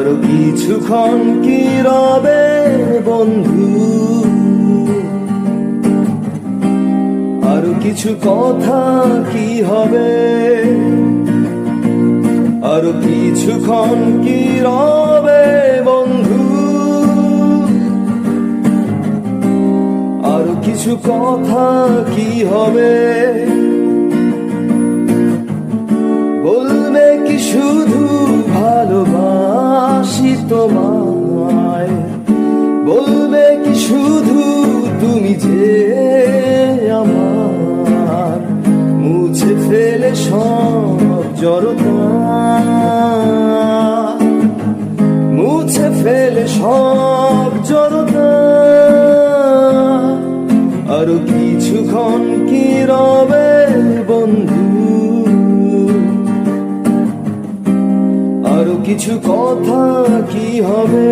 আরো কিছুক্ষণ কি রবে বন্ধু, আরো কিছু কথা কি হবে, আরো কিছুক্ষণ কি রবে বন্ধু, আরো কিছু কথা কি হবে। বলবে কি শুধু ভালোবাসি তোমায়, বলবে কি শুধু তুমি যে আমার, মুছে ফেলে সব জড়তা, মুছে ফেলে সব জড়তা। আরো কিছুক্ষণ কি রবে বন্ধু, আরো কিছু কথা কি হবে।